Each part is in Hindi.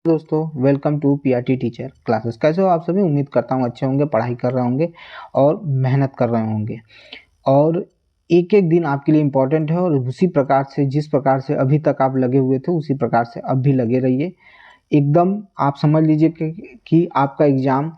दोस्तों welcome to PRT teacher classes. कैसे हो आप सभी? उम्मीद करता हूँ अच्छे होंगे, पढ़ाई कर रहे होंगे और मेहनत कर रहे होंगे। और एक एक दिन आपके लिए इम्पोर्टेंट है और उसी प्रकार से जिस प्रकार से अभी तक आप लगे हुए थे उसी प्रकार से अब भी लगे रहिए। एकदम आप समझ लीजिए कि आपका एग्ज़ाम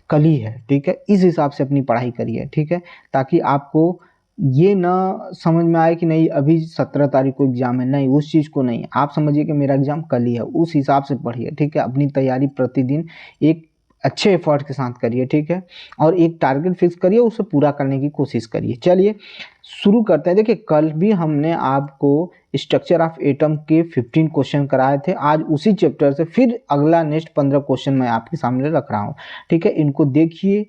कल ही है, ठीक है। इस हिसाब से अपनी पढ़ाई करिए, ठीक है, ताकि आपको ये ना समझ में आए कि नहीं अभी 17 तारीख को एग्ज़ाम है। नहीं, उस चीज़ को नहीं, आप समझिए कि मेरा एग्ज़ाम कल ही है, उस हिसाब से पढ़िए, ठीक है। अपनी तैयारी प्रतिदिन एक अच्छे एफर्ट के साथ करिए, ठीक है, और एक टारगेट फिक्स करिए, उसे पूरा करने की कोशिश करिए। चलिए शुरू करते हैं। देखिए कल भी हमने आपको स्ट्रक्चर ऑफ एटम के 15 क्वेश्चन कराए थे। आज उसी चैप्टर से फिर अगला नेक्स्ट 15 क्वेश्चन मैं आपके सामने रख रहा हूँ, ठीक है। इनको देखिए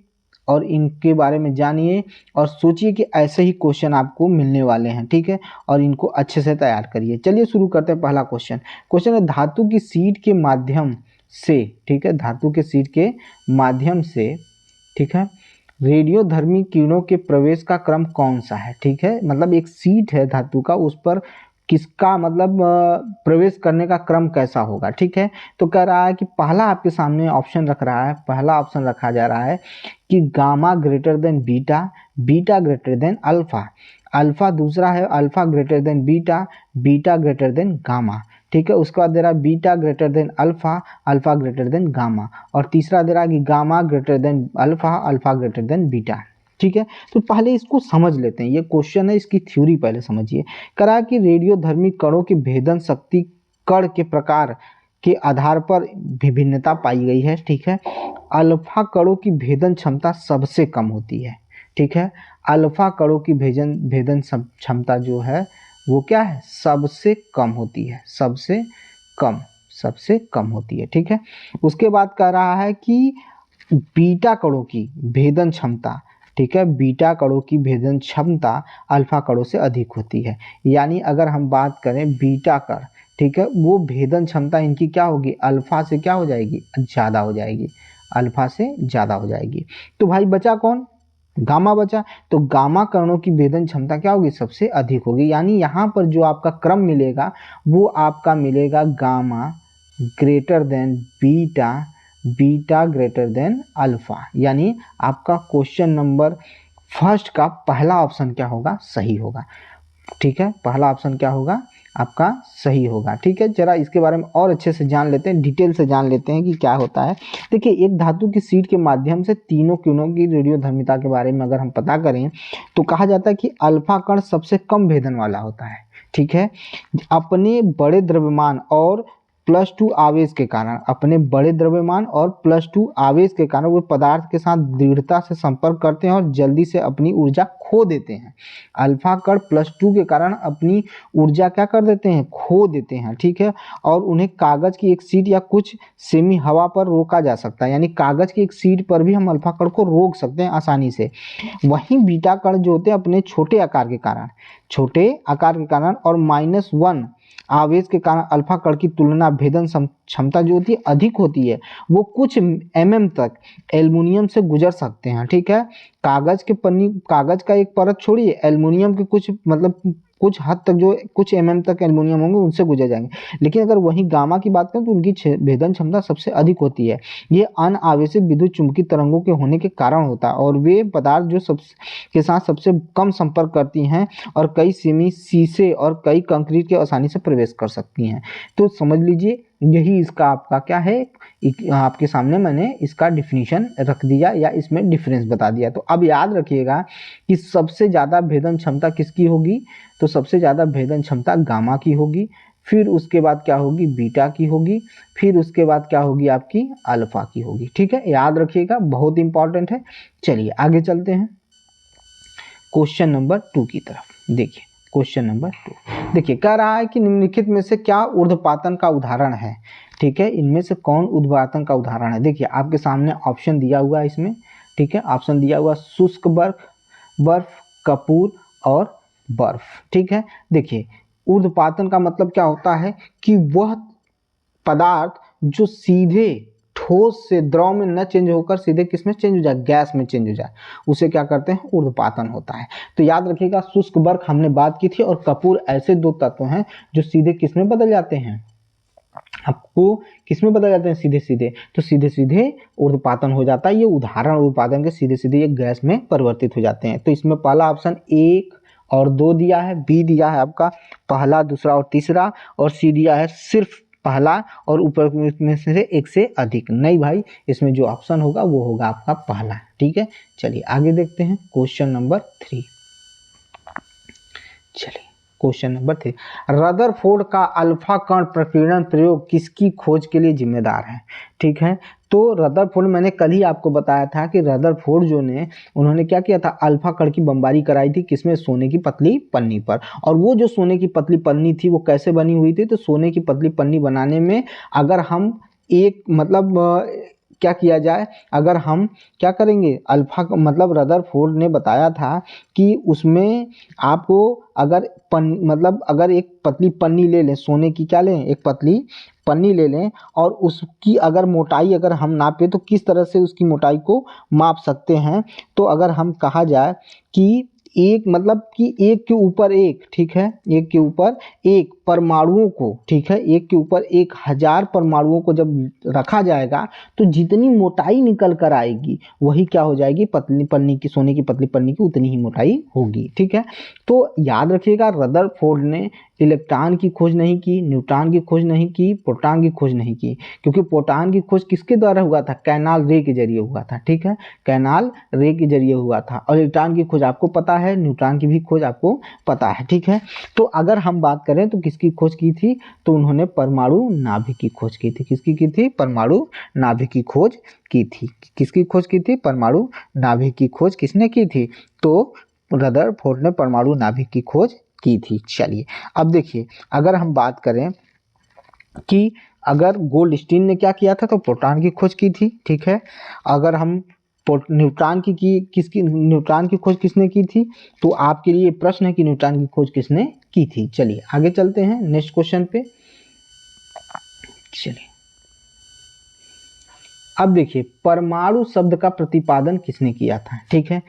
और इनके बारे में जानिए और सोचिए कि ऐसे ही क्वेश्चन आपको मिलने वाले हैं, ठीक है, और इनको अच्छे से तैयार करिए। चलिए शुरू करते हैं। पहला क्वेश्चन है धातु की सीट के माध्यम से, ठीक है, धातु के सीट के माध्यम से, ठीक है, रेडियोधर्मी किरणों के प्रवेश का क्रम कौन सा है, ठीक है। मतलब एक सीट है धातु का, उस पर किसका मतलब प्रवेश करने का क्रम कैसा होगा, ठीक है। तो कह रहा है कि पहला आपके सामने ऑप्शन रख रहा है, पहला ऑप्शन रखा जा रहा है कि gamma greater than beta, beta greater than alpha, alpha दूसरा है alpha greater than beta, beta greater than gamma, ठीक है। उसके बाद दे रहा है beta greater than alpha, alpha greater than gamma, और तीसरा दे रहा है कि gamma greater than alpha, alpha greater than beta, ठीक है। तो पहले इसको समझ लेते हैं, ये क्वेश्चन है, इसकी थ्योरी पहले समझिए। करा कि रेडियोधर्मी कणों की भेदन शक्ति कण के प्रकार के आधार पर विभिन्नता पाई गई है, ठीक है। अल्फा कणों की भेदन क्षमता सबसे कम होती है, ठीक है। अल्फा कणों की भेदन क्षमता जो है वो क्या है, सबसे कम होती है, सबसे कम होती है, ठीक है। उसके बाद कह रहा है कि बीटा कणों की भेदन क्षमता, ठीक है, बीटा कणों की भेदन क्षमता अल्फा कणों से अधिक होती है। यानी अगर हम बात करें बीटा कण, ठीक है, वो भेदन क्षमता इनकी क्या होगी, अल्फा से क्या हो जाएगी, ज़्यादा हो जाएगी, अल्फा से ज़्यादा हो जाएगी। तो भाई बचा कौन, गामा बचा। तो गामा कणों की भेदन क्षमता क्या होगी, सबसे अधिक होगी। यानी यहाँ पर जो आपका क्रम मिलेगा वो आपका मिलेगा gamma greater than beta, beta greater than alpha. यानी आपका क्वेश्चन नंबर फर्स्ट का पहला ऑप्शन क्या होगा, सही होगा, ठीक है। पहला ऑप्शन क्या होगा आपका, सही होगा, ठीक है। जरा इसके बारे में और अच्छे से जान लेते हैं, डिटेल से जान लेते हैं कि क्या होता है। देखिए एक धातु की सीट के माध्यम से तीनों किरणों की रेडियोधर्मिता के बारे में अगर हम पता करें तो कहा जाता है कि अल्फा कण सबसे कम भेदन वाला होता है, ठीक है। अपने बड़े द्रव्यमान और +2 आवेश के कारण, अपने बड़े द्रव्यमान और +2 आवेश के कारण वो पदार्थ के साथ दृढ़ता से संपर्क करते हैं और जल्दी से अपनी ऊर्जा खो देते हैं। अल्फा कण +2 के कारण अपनी ऊर्जा क्या कर देते हैं, खो देते हैं, ठीक है। और उन्हें कागज की एक सीट या कुछ सेमी हवा पर रोका जा सकता है। यानी कागज की एक सीट पर भी हम अल्फा कण को रोक सकते हैं आसानी से। वहीं बीटा कण जो होते हैं अपने छोटे आकार के कारण, छोटे आकार के कारण और -1 आवेश के कारण अल्फा कण की तुलना भेदन क्षमता जो होती है अधिक होती है। वो कुछ तक एल्युमिनियम से गुजर सकते हैं, ठीक है। कागज के पन्नी, कागज का एक परत छोड़िए, एल्युमिनियम के कुछ मतलब कुछ हद तक जो कुछ तक एल्युमिनियम होंगे उनसे गुजर जाएंगे। लेकिन अगर वही गामा की बात करें तो उनकी भेदन क्षमता सबसे अधिक होती है। ये अनावेशित विद्युत चुंबकीय तरंगों के होने के कारण होता है और वे पदार्थ जो के साथ सबसे कम संपर्क करती हैं और कई सेमी शीशे और कई कंक्रीट के आसानी से प्रवेश कर सकती हैं। तो समझ लीजिए यही इसका आपका क्या है, आपके सामने मैंने इसका डिफिनीशन रख दिया या इसमें डिफरेंस बता दिया। तो अब याद रखिएगा कि सबसे ज़्यादा भेदन क्षमता किसकी होगी, तो सबसे ज़्यादा भेदन क्षमता गामा की होगी, फिर उसके बाद क्या होगी, बीटा की होगी, फिर उसके बाद क्या होगी आपकी, अल्फा की होगी, ठीक है। याद रखिएगा, बहुत इंपॉर्टेंट है। चलिए आगे चलते हैं क्वेश्चन नंबर 2 की तरफ। देखिए क्वेश्चन नंबर 2 देखिए कह रहा है कि निम्नलिखित में से क्या ऊर्ध्वपातन का उदाहरण है, ठीक है। इनमें से कौन ऊर्ध्वपातन का उदाहरण है। देखिए आपके सामने ऑप्शन दिया हुआ है इसमें, ठीक है। ऑप्शन दिया हुआ शुष्क बर्फ, कपूर और बर्फ, ठीक है। देखिए ऊर्ध्वपातन का मतलब क्या होता है कि वह पदार्थ जो सीधे ठोस से द्रव में न चेंज होकर सीधे किस में चेंज हो जाए, गैस में चेंज हो जाए, उसे क्या करते हैं, ऊर्ध्वपातन होता है। तो याद रखिएगा शुष्क बर्फ हमने बात की थी और कपूर ऐसे दो तत्व हैं जो सीधे किस में बदल जाते हैं, आपको किसमें बदल जाते हैं सीधे सीधे, तो सीधे सीधे ऊर्ध्वपातन हो जाता है। ये उदाहरण ऊर्ध्वपातन के सीधे सीधे ये गैस में परिवर्तित हो जाते हैं। तो इसमें पहला ऑप्शन 1 और 2 दिया है, बी दिया है आपका पहला, दूसरा और तीसरा, और सी दिया है सिर्फ पहला और ऊपर में से एक से अधिक। नहीं भाई, इसमें जो ऑप्शन होगा वो होगा आपका पहला। ठीक है, चलिए आगे देखते हैं क्वेश्चन नंबर 3। चलिए क्वेश्चन नंबर 3, रदरफोर्ड का अल्फा कण प्रकीर्णन प्रयोग किसकी खोज के लिए जिम्मेदार है? ठीक है, तो रदरफोर्ड, मैंने कल ही आपको बताया था कि रदरफोर्ड जो ने उन्होंने क्या किया था, अल्फा कण की बमबारी कराई थी किसमें, सोने की पतली पन्नी पर। और वो जो सोने की पतली पन्नी थी वो कैसे बनी हुई थी, तो सोने की पतली पन्नी बनाने में अगर हम एक मतलब क्या किया जाए, अगर हम क्या करेंगे, अल्फा मतलब रदरफोर्ड ने बताया था कि उसमें आपको अगर मतलब अगर एक पतली पन्नी ले लें, सोने की क्या लें, एक पतली पन्नी ले लें, और उसकी अगर मोटाई अगर हम नापें तो किस तरह से उसकी मोटाई को माप सकते हैं। तो अगर हम कहा जाए कि एक मतलब कि एक के ऊपर एक, ठीक है, एक के ऊपर एक परमाणुओं को, ठीक है, एक के ऊपर 1000 परमाणुओं को जब रखा जाएगा तो जितनी मोटाई निकल कर आएगी वही क्या हो जाएगी, पतली पन्नी की, सोने की पतली पन्नी की उतनी ही मोटाई होगी। ठीक है, तो याद रखिएगा रदरफोर्ड ने इलेक्ट्रॉन की खोज नहीं की, न्यूट्रॉन की खोज नहीं की, प्रोटॉन की खोज नहीं की, क्योंकि प्रोटॉन की खोज किसके द्वारा हुआ था, कैनाल रे के जरिए हुआ था। ठीक है, कैनाल रे के जरिए हुआ था। और इलेक्ट्रॉन की खोज आपको पता है, न्यूट्रॉन की भी खोज आपको पता है। ठीक है, तो अगर हम बात करें तो किसकी खोज की थी, तो उन्होंने परमाणु नाभिक की खोज की थी। किसकी की थी, परमाणु नाभिक की खोज की थी। किसकी खोज की थी, परमाणु नाभिक की खोज किसने की थी, तो रदरफोर्ड ने परमाणु नाभिक की खोज की थी। चलिए अब देखिए, अगर हम बात करें कि अगर गोल्डस्टीन ने क्या किया था, तो प्रोटॉन की खोज की थी। ठीक है, अगर हम न्यूट्रॉन की किसकी, न्यूट्रॉन की खोज किसने की थी, तो आपके लिए प्रश्न है कि न्यूट्रॉन की खोज किसने की थी। चलिए आगे चलते हैं नेक्स्ट क्वेश्चन पे। चलिए अब देखिए, परमाणु शब्द का प्रतिपादन किसने किया था। ठीक है,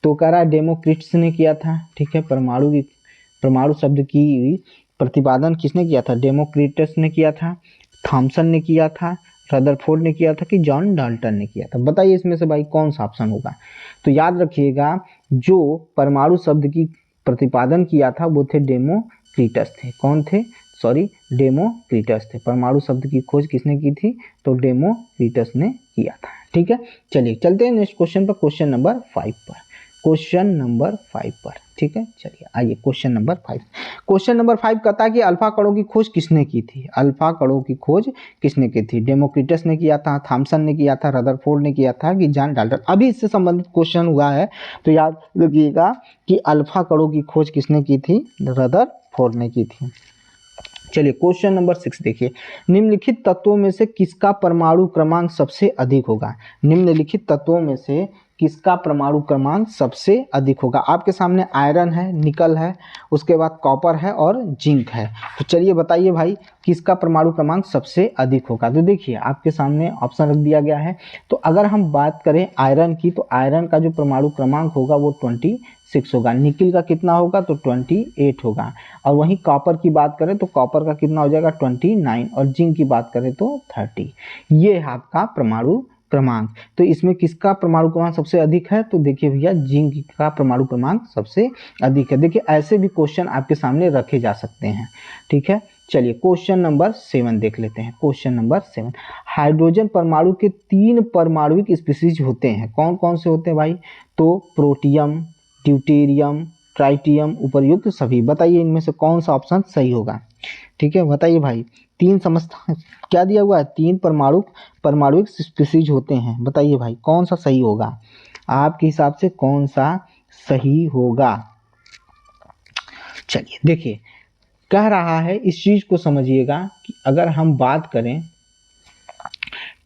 तो कह रहा है डेमोक्रिटस ने किया था। ठीक है, परमाणु शब्द की प्रतिपादन किसने किया था, डेमोक्रिटस ने किया था, थॉमसन ने किया था, रदरफोर्ड ने किया था, कि जॉन डाल्टन ने किया था। बताइए इसमें से भाई कौन सा ऑप्शन होगा। तो याद रखिएगा, जो परमाणु शब्द की प्रतिपादन किया था वो थे डेमोक्रिटस थे। कौन थे, सॉरी, डेमोक्रिटस थे। परमाणु शब्द की खोज किसने की थी, तो डेमोक्रिटस ने किया था। ठीक है, चलिए चलते हैं नेक्स्ट क्वेश्चन पर, क्वेश्चन नंबर 5 पर। क्वेश्चन नंबर 5 पर, ठीक है, चलिए आइए क्वेश्चन नंबर 5। क्वेश्चन नंबर 5 कहता है कि अल्फा कणों की खोज किसने की थी। अल्फा कणों की खोज किसने की थी, डेमोक्रिटस ने किया था, थॉमसन ने किया था, रदरफोर्ड ने किया था, कि जॉन डाल्टन। अभी इससे संबंधित क्वेश्चन हुआ है, तो याद रखिएगा कि अल्फा कणों की खोज किसने की थी, रदरफोर्ड ने की थी। चलिए क्वेश्चन नंबर 6 देखिए, निम्नलिखित तत्वों में से किसका परमाणु क्रमांक सबसे अधिक होगा। निम्नलिखित तत्वों में से किसका परमाणु क्रमांक सबसे अधिक होगा। आपके सामने आयरन है, निकल है, उसके बाद कॉपर है और जिंक है। तो चलिए बताइए भाई, किसका परमाणु क्रमांक सबसे अधिक होगा। तो देखिए आपके सामने ऑप्शन रख दिया गया है। तो अगर हम बात करें आयरन की, तो आयरन का जो परमाणु क्रमांक होगा वो 26 होगा। निकिल का कितना होगा, तो 28 होगा। और वहीं कॉपर की बात करें तो कॉपर का कितना हो जाएगा, 29। और जिंक की बात करें तो 30। ये है आपका परमाणु क्रमांक। तो इसमें किसका परमाणु क्रमांक सबसे अधिक है, तो देखिए भैया जिंक का परमाणु क्रमांक सबसे अधिक है। देखिए ऐसे भी क्वेश्चन आपके सामने रखे जा सकते हैं। ठीक है, चलिए क्वेश्चन नंबर 7 देख लेते हैं। क्वेश्चन नंबर 7, हाइड्रोजन परमाणु के 3 परमाणुविक स्पीशीज होते हैं। कौन कौन से होते हैं भाई, तो प्रोटियम, ड्यूटेरियम, ट्राइटियम, उपर्युक्त सभी। बताइए इनमें से कौन सा ऑप्शन सही होगा। ठीक है, बताइए भाई, 3 समझता क्या दिया हुआ है, 3 परमाणुविक स्पीशीज होते हैं। बताइए भाई कौन सा सही होगा, आपके हिसाब से कौन सा सही होगा। चलिए देखिए, कह रहा है, इस चीज को समझिएगा कि अगर हम बात करें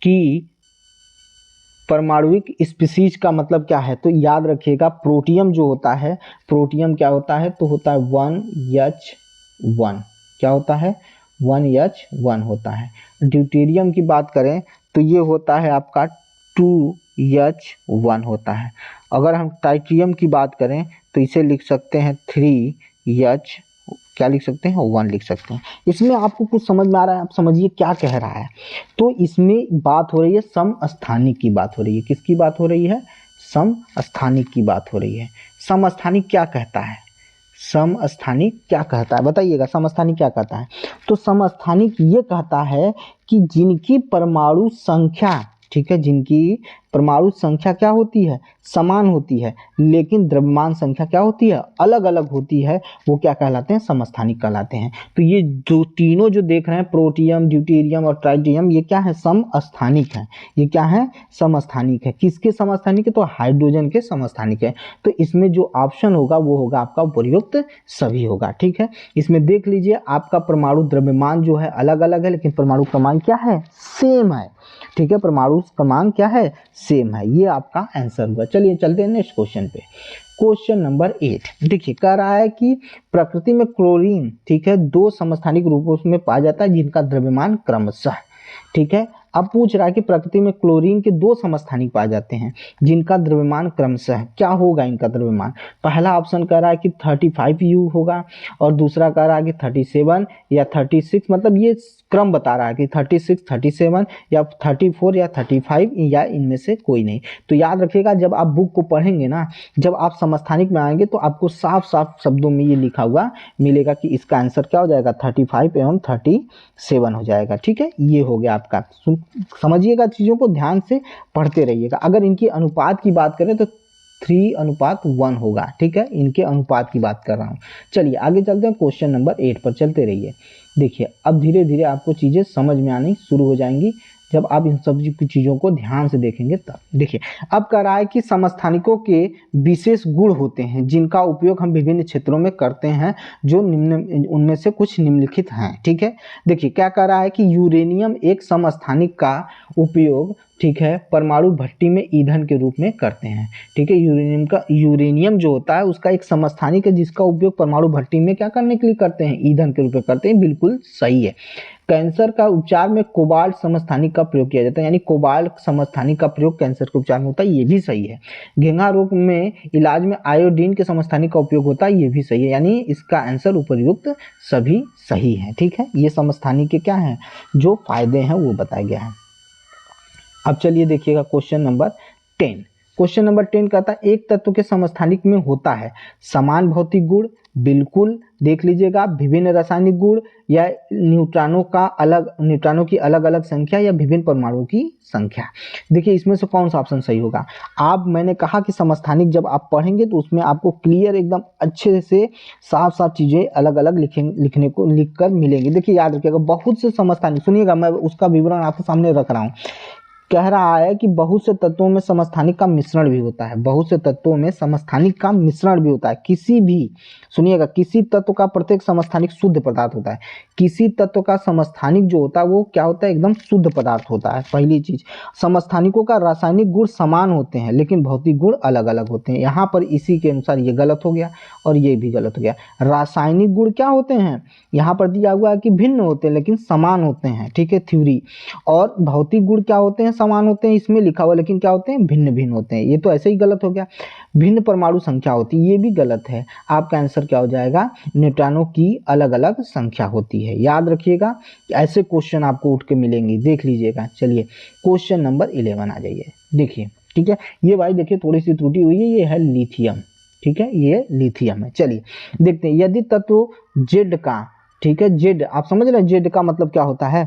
कि परमाणुविक स्पीशीज का मतलब क्या है, तो याद रखिएगा प्रोटियम जो होता है, प्रोटियम क्या होता है, तो होता है 1H1। क्या होता है, 1H1 होता है। ड्यूटेरियम की बात करें तो ये होता है आपका 2H1 होता है। अगर हम ट्राइटियम की बात करें तो इसे लिख सकते हैं क्या लिख सकते हैं, 1 लिख सकते हैं। इसमें आपको कुछ समझ में आ रहा है, आप समझिए क्या कह रहा है। तो इसमें बात हो रही है समस्थानिक की बात हो रही है। किसकी बात हो रही है, समस्थानिक की बात हो रही है। समस्थानिक क्या कहता है, समस्थानिक क्या कहता है बताइएगा, समस्थानिक क्या कहता है। तो समस्थानिक ये कहता है कि जिनकी परमाणु संख्या, ठीक है, जिनकी परमाणु संख्या क्या होती है, समान होती है, लेकिन द्रव्यमान संख्या क्या होती है, अलग अलग होती है, वो क्या कहलाते हैं, समस्थानिक कहलाते हैं। तो ये जो तीनों जो देख रहे हैं, प्रोटियम, ड्यूटेरियम और ट्राइटियम, ये क्या है, समस्थानिक है। ये क्या है, समस्थानिक है। किसके समस्थानिक है, तो हाइड्रोजन के समस्थानिक है। तो इसमें जो ऑप्शन होगा वो होगा आपका उपयुक्त सभी होगा। ठीक है, इसमें देख लीजिए आपका परमाणु द्रव्यमान जो है अलग अलग है, लेकिन परमाणु क्रमांक क्या है, सेम है। ठीक है, परमाणु क्रमांक क्या है, सेम है। ये आपका आंसर हुआ। चलिए चलते हैं नेक्स्ट क्वेश्चन पे। क्वेश्चन नंबर 8 देखिए, कह रहा है कि प्रकृति में क्लोरीन, ठीक है, 2 समस्थानिक रूपों में पाया जाता है जिनका द्रव्यमान क्रमशः, ठीक है। अब पूछ रहा है कि प्रकृति में क्लोरीन के 2 समस्थानिक पाए जाते हैं जिनका द्रव्यमान क्रमशः, क्या होगा इनका द्रव्यमान। पहला ऑप्शन कह रहा है कि 35U होगा, और दूसरा कह रहा है कि 37 या 36, मतलब ये क्रम बता रहा है कि 36, 37 या 34 या 35 या इनमें से कोई नहीं। तो याद रखिएगा, जब आप बुक को पढ़ेंगे ना, जब आप समस्थानिक में आएंगे तो आपको साफ साफ शब्दों में ये लिखा हुआ मिलेगा कि इसका आंसर क्या हो जाएगा, 35 एवं 37 हो जाएगा। ठीक है, ये हो गया आपका। समझिएगा, चीज़ों को ध्यान से पढ़ते रहिएगा। अगर इनकी अनुपात की बात करें तो 3:1 होगा। ठीक है, इनके अनुपात की बात कर रहा हूँ। चलिए आगे चलते हैं, क्वेश्चन नंबर 8 पर चलते रहिए। देखिए, अब धीरे धीरे आपको चीज़ें समझ में आनी शुरू हो जाएंगी जब आप इन सब चीज़ों को ध्यान से देखेंगे तब। देखिए, अब कह रहा है कि समस्थानिकों के विशेष गुण होते हैं जिनका उपयोग हम विभिन्न क्षेत्रों में करते हैं, जो निम्न उनमें से कुछ निम्नलिखित हैं। ठीक है, देखिए क्या कह रहा है कि यूरेनियम एक समस्थानिक का उपयोग, ठीक है, परमाणु भट्टी में ईंधन के रूप में करते हैं। ठीक है, यूरेनियम जो होता है उसका एक समस्थानिक है जिसका उपयोग परमाणु भट्टी में क्या करने के लिए करते हैं, ईंधन के रूप में करते हैं। बिल्कुल सही है। कैंसर का उपचार में कोबाल्ट समस्थानिक का प्रयोग किया जाता है, यानी कोबाल्ट समस्थानिक का प्रयोग कैंसर के उपचार में होता है, ये भी सही है। घेंघा रोग में इलाज में आयोडीन के समस्थानिक का उपयोग होता है, ये भी सही है। यानी इसका आंसर उपयुक्त सभी सही है। ठीक है, ये समस्थानिक के क्या हैं, जो फायदे हैं वो बताया गया है। अब चलिए देखिएगा क्वेश्चन नंबर 10। क्वेश्चन नंबर 10 कहता है एक तत्व के समस्थानिक में होता है समान भौतिक गुण, बिल्कुल देख लीजिएगा, विभिन्न रासायनिक गुण, या न्यूट्रॉनों की अलग अलग संख्या, या विभिन्न परमाणुओं की संख्या। देखिए इसमें से कौन सा ऑप्शन सही होगा। मैंने कहा कि समस्थानिक जब आप पढ़ेंगे तो उसमें आपको क्लियर एकदम अच्छे से साफ साफ चीजें अलग अलग लिखने को लिख कर मिलेंगी। देखिए याद रखिएगा, बहुत से समस्थानिक, सुनिएगा मैं उसका विवरण आपके सामने रख रहा हूँ। कह रहा है कि बहुत से तत्वों में समस्थानिक का मिश्रण भी होता है, बहुत से तत्वों में समस्थानिक का मिश्रण भी होता है। किसी भी, सुनिएगा, किसी तत्व का प्रत्येक समस्थानिक शुद्ध पदार्थ होता है। किसी तत्व का समस्थानिक जो होता है वो क्या होता है, एकदम शुद्ध पदार्थ होता है। पहली चीज, समस्थानिकों का रासायनिक गुण समान होते हैं लेकिन भौतिक गुण अलग अलग होते हैं। यहाँ पर इसी के अनुसार ये गलत हो गया और ये भी गलत हो गया। रासायनिक गुण क्या होते हैं, यहाँ पर दिया हुआ है कि भिन्न होते हैं लेकिन समान होते हैं। ठीक है, थ्योरी। और भौतिक गुण क्या होते हैं, समान होते हैं, इसमें लिखा हुआ, लेकिन क्या होते हैं, भिन्न भिन्न होते हैं। ये तो ऐसे ही गलत हो गया। भिन्न परमाणु संख्या होती है, ये भी गलत है। आपका आंसर क्या हो जाएगा, न्यूट्रॉनों की अलग अलग संख्या होती है। याद रखिएगा, ऐसे क्वेश्चन आपको उठ के मिलेंगे, देख लीजिएगा। चलिए क्वेश्चन नंबर 11 आ जाइए। देखिए, ठीक है, ये भाई देखिए थोड़ी सी त्रुटि हुई है, ये है लिथियम। ठीक है, ये लिथियम है। चलिए देखते हैं, यदि तत्व जेड का, ठीक है, जेड आप समझ रहे हैं, जेड का मतलब क्या होता है,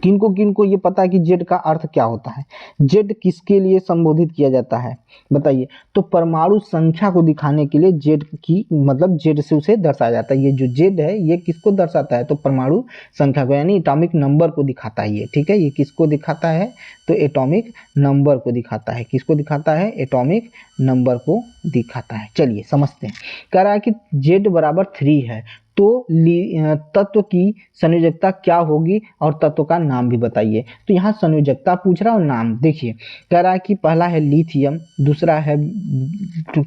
किनको ये पता है कि जेड का अर्थ क्या होता है, जेड किसके लिए संबोधित किया जाता है बताइए। तो परमाणु संख्या को दिखाने के लिए जेड की, मतलब जेड से उसे दर्शाया जाता है। ये जो जेड है ये किसको दर्शाता है, तो परमाणु संख्या को, यानी एटॉमिक नंबर को दिखाता है ये। ठीक है, ये किसको दिखाता है, तो एटॉमिक नंबर को दिखाता है। किसको दिखाता है, एटॉमिक नंबर को दिखाता है। चलिए समझते हैं। कह रहा है कि जेड बराबर 3 है, तो तत्व की संयोजकता क्या होगी और तत्व का नाम भी बताइए। तो यहाँ संयोजकता पूछ रहा है और नाम। देखिए कह रहा है कि पहला है लिथियम, दूसरा है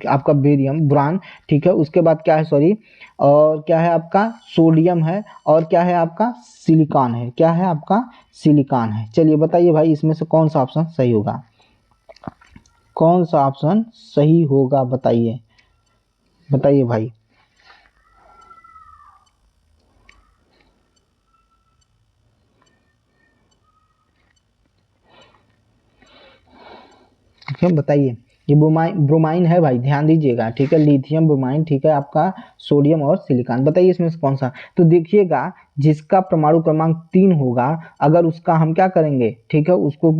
आपका बेरियम, बोरान, ठीक है, उसके बाद क्या है, सॉरी, और क्या है आपका सोडियम है, और क्या है आपका सिलिकॉन है। क्या है आपका, सिलिकॉन है। चलिए बताइए भाई, इसमें से कौन सा ऑप्शन सही होगा, कौन सा ऑप्शन सही होगा बताइए, बताइए भाई। है, बताइए। ये ब्रोमाइन है भाई, ध्यान दीजिएगा, ठीक है, लिथियम ब्रोमाइन, ठीक है, आपका सोडियम और सिलिकॉन। बताइए इसमें से कौन सा। तो देखिएगा जिसका परमाणु क्रमांक 3 होगा, अगर उसका हम क्या करेंगे, ठीक है, उसको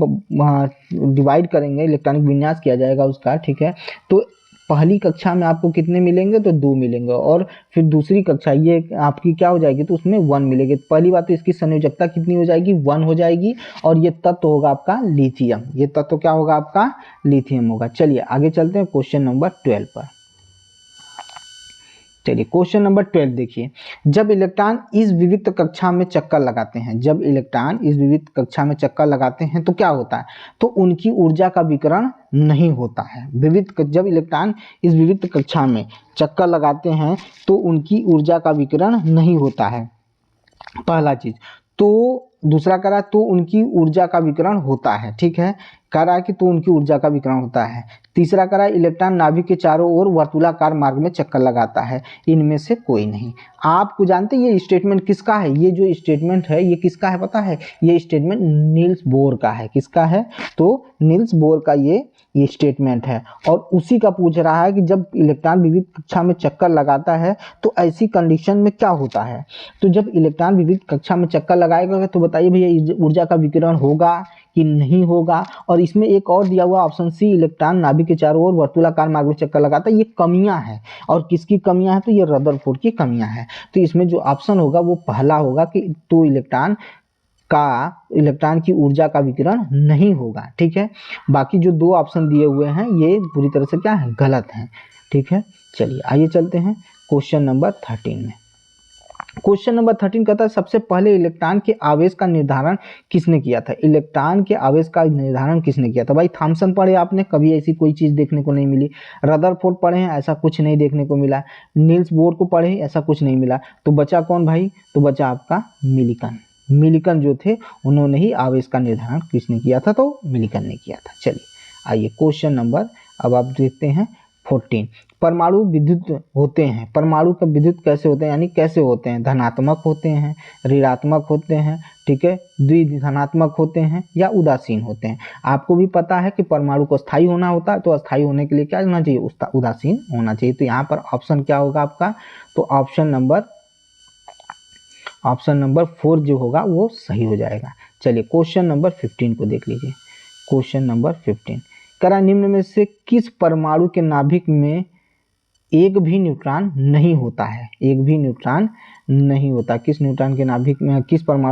डिवाइड करेंगे, इलेक्ट्रॉनिक विन्यास किया जाएगा उसका, ठीक है। तो पहली कक्षा में आपको कितने मिलेंगे, तो 2 मिलेंगे, और फिर दूसरी कक्षा ये आपकी क्या हो जाएगी, तो उसमें 1 मिलेंगे। पहली बात तो इसकी संयोजकता कितनी हो जाएगी, 1 हो जाएगी, और ये तत्व होगा आपका लिथियम। ये तत्व क्या होगा आपका, लिथियम होगा। चलिए आगे चलते हैं क्वेश्चन नंबर 12 पर। चलिए क्वेश्चन नंबर 12 देखिए, जब इलेक्ट्रॉन इस विविक्त कक्षा में चक्कर लगाते हैं, जब इलेक्ट्रॉन इस विविक्त कक्षा में चक्कर लगाते हैं तो क्या होता है, तो उनकी ऊर्जा का विकिरण नहीं होता है। जब इलेक्ट्रॉन इस विविक्त कक्षा में चक्कर लगाते हैं तो उनकी ऊर्जा का विकिरण नहीं होता है, पहला चीज। तो दूसरा कह रहा है तो उनकी ऊर्जा का विकिरण होता है, ठीक है, कह रहा है कि तो उनकी ऊर्जा का विकिरण होता है। तीसरा कह रहा है इलेक्ट्रॉन नाभिक के चारों ओर वर्तुलाकार मार्ग में चक्कर लगाता है, इनमें से कोई नहीं। आपको जानते हैं ये स्टेटमेंट किसका है, ये जो स्टेटमेंट है ये किसका है पता है, ये स्टेटमेंट नील्स बोर का है। किसका है, तो नील्स बोर का ये स्टेटमेंट है, और उसी का पूछ रहा है कि जब इलेक्ट्रॉन विविध कक्षा में चक्कर लगाता है तो ऐसी कंडीशन में क्या होता है। तो जब इलेक्ट्रॉन विविध कक्षा में चक्कर लगाएगा तो बताइए भैया ऊर्जा का विकिरण होगा कि नहीं होगा। और इसमें एक और दिया हुआ ऑप्शन सी, इलेक्ट्रॉन नाभिक के चारों ओर वर्तुलाकार मार्ग में चक्कर लगाता है, ये कमियां हैं। और किसकी कमियां हैं, तो ये रदरफोर्ड की कमियां हैं। तो इसमें जो ऑप्शन होगा वो पहला होगा कि तो इलेक्ट्रॉन की ऊर्जा का विकिरण नहीं होगा, ठीक है। बाकी जो 2 ऑप्शन दिए हुए हैं ये पूरी तरह से क्या है, गलत हैं, ठीक है। चलिए आइए चलते हैं क्वेश्चन नंबर 13 में। क्वेश्चन नंबर 13 कहता है सबसे पहले इलेक्ट्रॉन के आवेश का निर्धारण किसने किया था। इलेक्ट्रॉन के आवेश का निर्धारण किसने किया था, भाई थॉमसन पढ़े आपने, कभी ऐसी कोई चीज देखने को नहीं मिली। रदरफोर्ड पढ़े हैं, ऐसा कुछ नहीं देखने को मिला। नील्स बोर को पढ़े, ऐसा कुछ नहीं मिला। तो बचा कौन भाई, तो बचा आपका मिलिकन जो थे उन्होंने ही आवेश का निर्धारण किसने किया था, तो मिलिकन ने किया था। चलिए आइए क्वेश्चन नंबर अब आप देखते हैं 14। परमाणु विद्युत होते हैं, परमाणु का विद्युत कैसे होते हैं, यानी कैसे होते हैं, धनात्मक होते हैं, ऋणात्मक होते हैं, ठीक है, द्विधनात्मक होते हैं या उदासीन होते हैं। आपको भी पता है कि परमाणु को स्थायी होना होता है, तो अस्थायी होने के लिए क्या होना चाहिए, उदासीन होना चाहिए। तो यहाँ पर ऑप्शन क्या होगा आपका, तो ऑप्शन नंबर 4 जो होगा वो सही हो जाएगा। चलिए क्वेश्चन नंबर 15 को देख लीजिए। क्वेश्चन नंबर 15 करा निम्न में से किस परमाणु के नाभिक में एक भी न्यूट्रॉन नहीं होता है, एक भी न्यूट्रॉन नहीं होता। किस परमाणु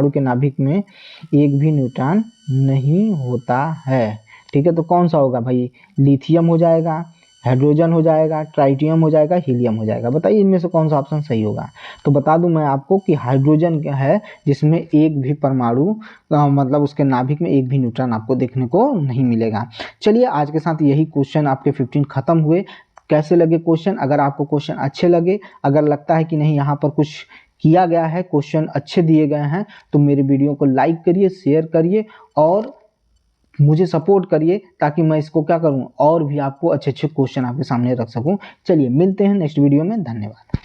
के नाभिक में एक भी न्यूट्रॉन नहीं होता है, ठीक है। तो कौन सा होगा भाई, लिथियम हो जाएगा, हाइड्रोजन हो जाएगा, ट्राइटियम हो जाएगा, हीलियम हो जाएगा। बताइए इनमें से कौन सा ऑप्शन सही होगा। तो बता दूं मैं आपको कि हाइड्रोजन क्या है, जिसमें एक भी परमाणु मतलब उसके नाभिक में एक भी न्यूट्रॉन आपको देखने को नहीं मिलेगा। चलिए आज के साथ यही क्वेश्चन आपके 15 खत्म हुए। कैसे लगे क्वेश्चन, अगर आपको क्वेश्चन अच्छे लगे, अगर लगता है कि नहीं यहाँ पर कुछ किया गया है, क्वेश्चन अच्छे दिए गए हैं, तो मेरे वीडियो को लाइक करिए, शेयर करिए और मुझे सपोर्ट करिए, ताकि मैं इसको क्या करूं और भी आपको अच्छे अच्छे क्वेश्चन आपके सामने रख सकूं। चलिए मिलते हैं नेक्स्ट वीडियो में, धन्यवाद।